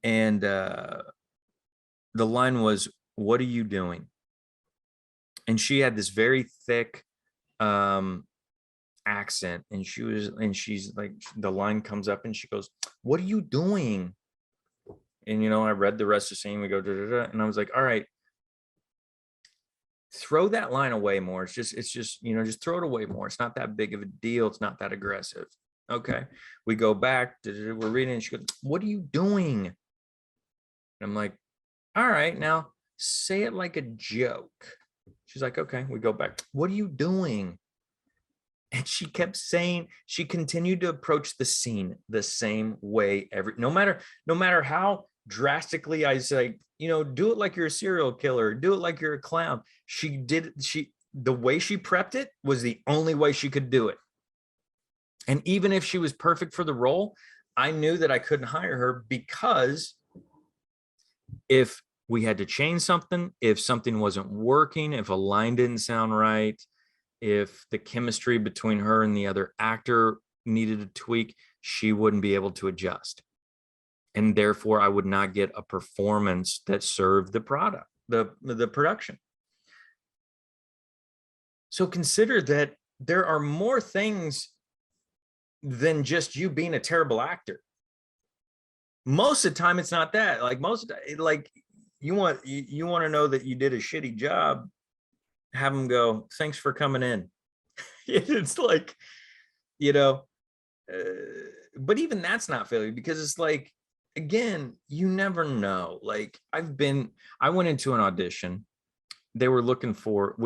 and the line was, "What are you doing?" And she had this very thick accent, and she's like, the line comes up and she goes, "What are you doing?" And I read the rest of the scene. We go da, da, da, and I was like, all right, throw that line away more. It's just just throw it away more. It's not that big of a deal. It's not that aggressive. Okay, we go back, we're reading, and she goes, "What are you doing?" And I'm like, all right, now say it like a joke. She's like, okay. We go back, "What are you doing?" And she kept saying, she continued to approach the scene the same way no matter how drastically I say, do it like you're a serial killer, do it like you're a clown. The way she prepped it was the only way she could do it. And even if she was perfect for the role, I knew that I couldn't hire her, because if we had to change something, if something wasn't working, if a line didn't sound right, if the chemistry between her and the other actor needed a tweak, she wouldn't be able to adjust. And therefore, I would not get a performance that served the product, the production. So consider that there are more things than just you being a terrible actor. Most of the time, it's not that. Like you want to know that you did a shitty job, have them go, "Thanks for coming in." It's like, but even that's not failure, because it's like, again, you never know. Like I went into an audition. They were looking for,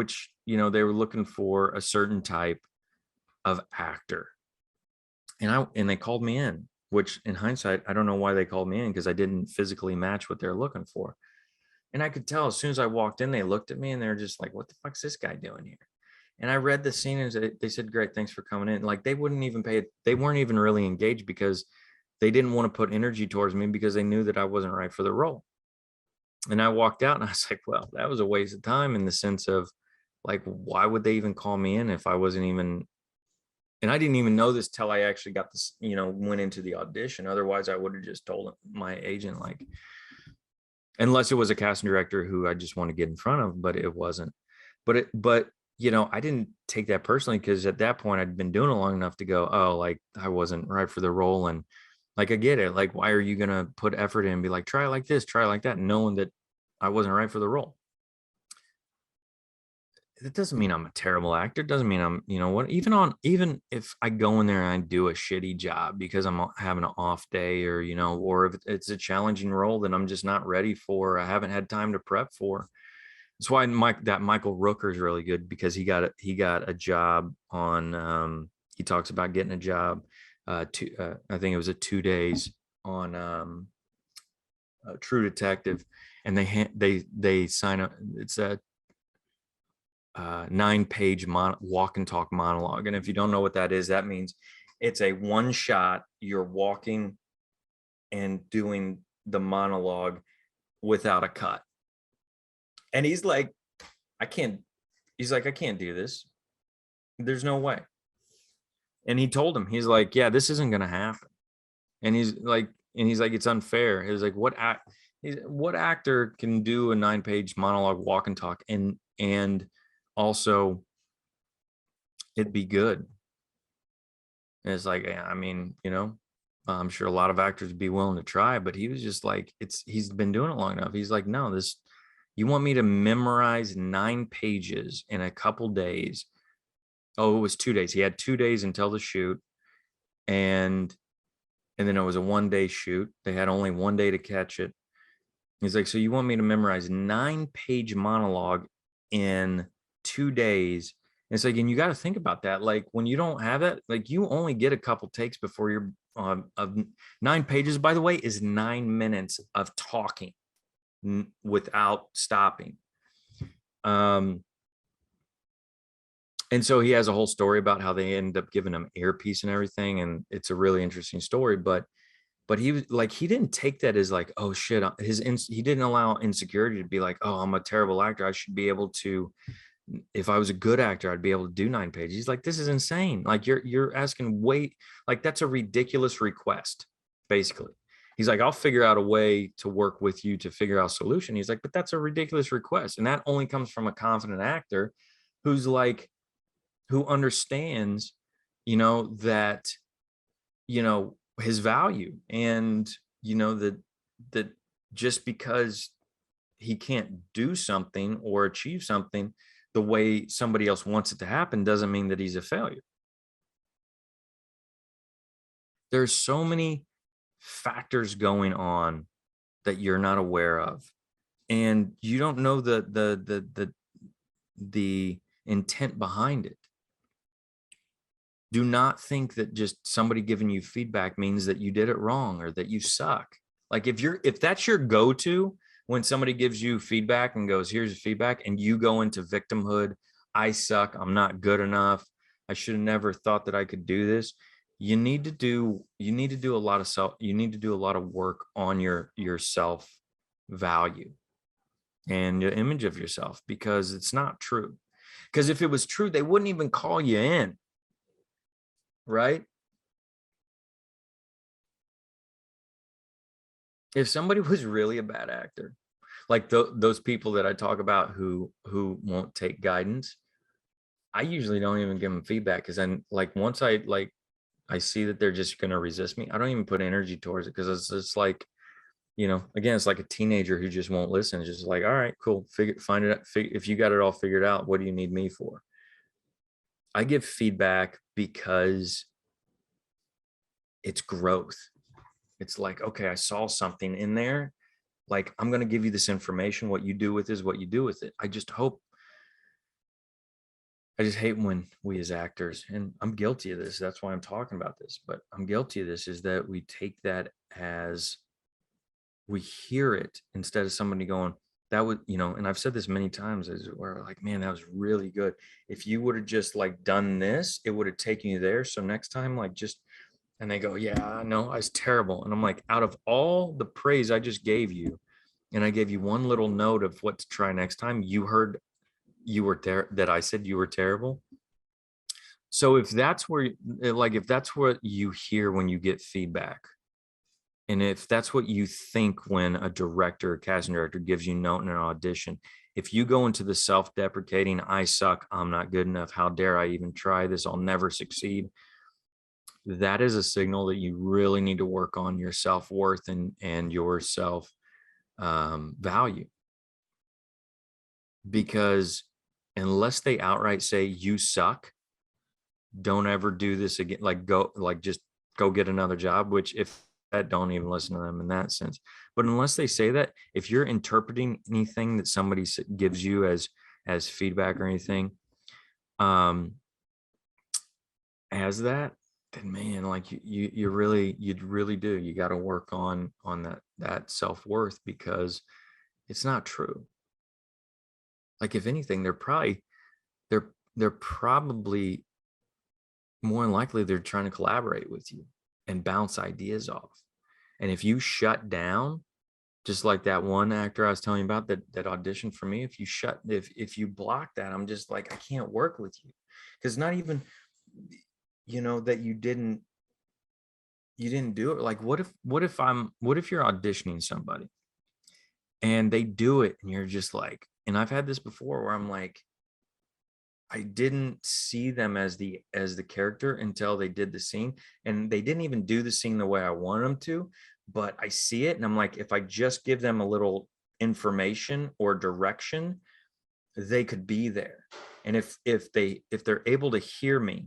they were looking for a certain type of actor. And they called me in, which in hindsight, I don't know why they called me in, because I didn't physically match what they're looking for. And I could tell as soon as I walked in, they looked at me and they're just like, "What the fuck's this guy doing here?" And I read the scene and they said, "Great, thanks for coming in." Like they weren't even really engaged, because they didn't want to put energy towards me, because they knew that I wasn't right for the role. And I walked out and I was like, well, that was a waste of time, in the sense of, like, why would they even call me in if I wasn't even, and I didn't even know this till I actually got this, went into the audition. Otherwise I would have just told my agent, like, unless it was a casting director who I just want to get in front of, but it wasn't. But I didn't take that personally, because at that point I'd been doing it long enough to go, oh, like I wasn't right for the role. And like, I get it. Like, why are you going to put effort in and be like, try like this, try like that, knowing that I wasn't right for the role? It doesn't mean I'm a terrible actor. It doesn't mean I'm, even if I go in there and I do a shitty job because I'm having an off day, or, or if it's a challenging role that I'm just not ready for, I haven't had time to prep for. That's why that Michael Rooker is really good, because he got a job on, he talks about getting a job, I think it was 2 days on True Detective, and they sign up. It's a 9-page walk and talk monologue. And if you don't know what that is, that means it's a one shot. You're walking and doing the monologue without a cut. And he's like, I can't do this. There's no way. And he told him, he's like, yeah, this isn't going to happen. And he's like, it's unfair. He was like, what actor can do a 9-page monologue walk and talk and also it'd be good? And it's like, yeah, I mean, I'm sure a lot of actors would be willing to try, but he was just like, he's been doing it long enough. He's like, no, you want me to memorize 9 pages in a couple days? Oh, it was 2 days. He had 2 days until the shoot. And then it was a 1-day shoot. They had only 1 day to catch it. He's like, so you want me to memorize 9-page monologue in 2 days? And it's like, and you got to think about that. Like when you don't have it, like you only get a couple takes before you're of 9 pages, by the way, is 9 minutes of talking without stopping. And so he has a whole story about how they ended up giving him earpiece and everything. And it's a really interesting story, but he was like, he didn't take that as like, oh shit, he didn't allow insecurity to be like, oh, I'm a terrible actor, I should be able to, if I was a good actor, I'd be able to do 9 pages. He's like, this is insane. Like you're asking way, like that's a ridiculous request, basically. He's like, I'll figure out a way to work with you to figure out a solution. He's like, but that's a ridiculous request. And that only comes from a confident actor who's like, who understands, that, his value, and, that just because he can't do something or achieve something the way somebody else wants it to happen doesn't mean that he's a failure. There's so many factors going on that you're not aware of, and you don't know the intent behind it. Do not think that just somebody giving you feedback means that you did it wrong or that you suck. Like if that's your go-to when somebody gives you feedback and goes, here's feedback, and you go into victimhood, I suck, I'm not good enough, I should have never thought that I could do this. You need to do a lot of work on your self value and your image of yourself, because it's not true. Because if it was true, they wouldn't even call you in. Right? If somebody was really a bad actor, like those people that I talk about who won't take guidance, I usually don't even give them feedback, because then like once I see that they're just going to resist me, I don't even put energy towards it, because it's just like, again, it's like a teenager who just won't listen. It's just like, all right, cool, find it out. If you got it all figured out, what do you need me for? I give feedback because it's growth. It's like, okay, I saw something in there. Like, I'm going to give you this information. What you do with it is what you do with it. I just hate when we as actors, and I'm guilty of this, that's why I'm talking about this, but I'm guilty of this, is that we take that as, we hear it instead of somebody going, that would, and I've said this many times, is where like, man, that was really good. If you would have just like done this, it would have taken you there. So next time, like just, and they go, yeah, I know, I was terrible. And I'm like, out of all the praise I just gave you, and I gave you one little note of what to try next time, you heard you were there, that I said you were terrible. So if that's where, like, if that's what you hear when you get feedback, and if that's what you think when a director or casting director gives you note in an audition, if you go into the self-deprecating, I suck, I'm not good enough, how dare I even try this, I'll never succeed, that is a signal that you really need to work on your self-worth and your self value. Because unless they outright say you suck, don't ever do this again, like just go get another job, which if that, don't even listen to them in that sense. But unless they say that, if you're interpreting anything that somebody gives you as feedback or anything as that, then man, like you'd really do, you got to work on that self-worth, because it's not true. Like if anything, they're probably more than likely they're trying to collaborate with you and bounce ideas off. And if you shut down, just like that one actor I was telling you about that auditioned for me, if you block that, I'm just like, I can't work with you. Because not even, that you didn't do it. Like what if you're auditioning somebody and they do it and you're just like, and I've had this before where I'm like, I didn't see them as the character until they did the scene, and they didn't even do the scene the way I wanted them to, but I see it and I'm like, if I just give them a little information or direction, they could be there. And if they're able to hear me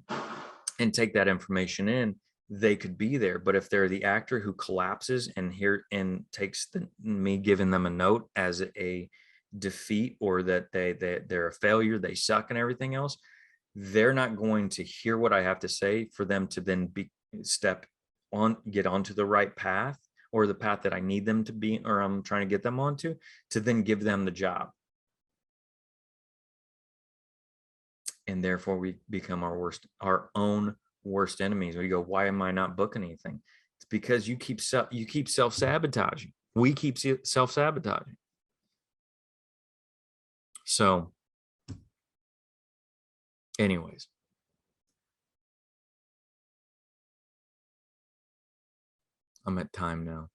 and take that information in, they could be there. But if they're the actor who collapses and takes me giving them a note as a defeat, or that they're a failure, they suck and everything else, they're not going to hear what I have to say for them to then get onto the right path, or the path that I need them to be, or I'm trying to get them onto, to then give them the job. And therefore we become our own worst enemies. We go, why am I not booking anything? It's because you keep self-sabotaging. We keep self-sabotaging. So anyways, I'm at time now.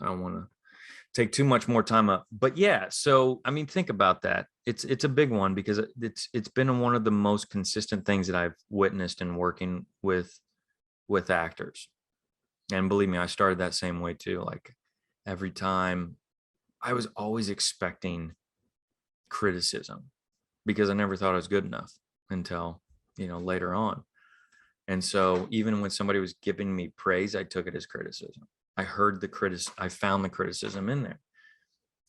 I don't want to take too much more time up, but yeah. So, I mean, think about that. It's a big one, because it's been one of the most consistent things that I've witnessed in working with actors. And believe me, I started that same way too. Like, every time I was always expecting criticism, because I never thought I was good enough until, later on. And so even when somebody was giving me praise, I took it as criticism. I found the criticism in there.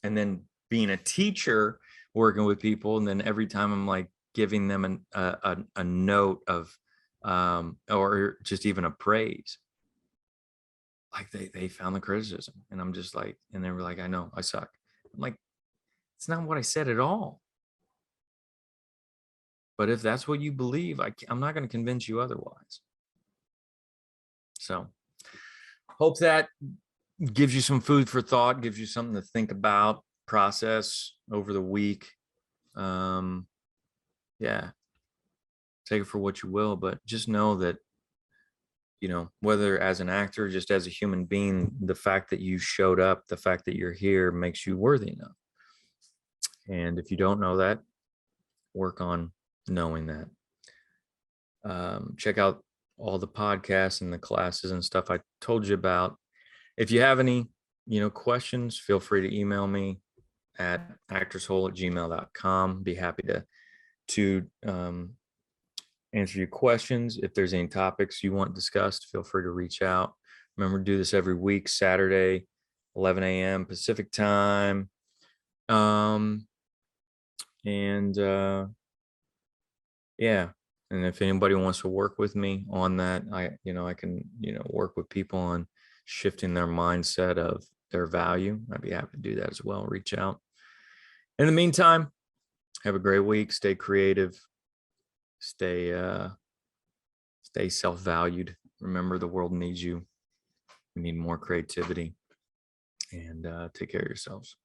And then being a teacher, working with people, and then every time I'm like giving them a note of, or just even a praise, like they found the criticism, and I'm just like, and they were like, I know I suck. I'm like, it's not what I said at all. But if that's what you believe, I'm not going to convince you otherwise. So hope that gives you some food for thought, gives you something to think about, process over the week. Yeah, take it for what you will, but just know that, whether as an actor, just as a human being, the fact that you showed up, the fact that you're here, makes you worthy enough. And if you don't know that, work on knowing that. Check out all the podcasts and the classes and stuff I told you about. If you have any, questions, feel free to email me at actorshole@gmail.com. Be happy to answer your questions. If there's any topics you want discussed, feel free to reach out. Remember to do this every week, Saturday, 11 a.m. Pacific time. Yeah. And if anybody wants to work with me on that, I can, work with people on shifting their mindset of their value. I'd be happy to do that as well. Reach out. In the meantime, have a great week. Stay creative. Stay self-valued. Remember, the world needs you. We need more creativity, and take care of yourselves.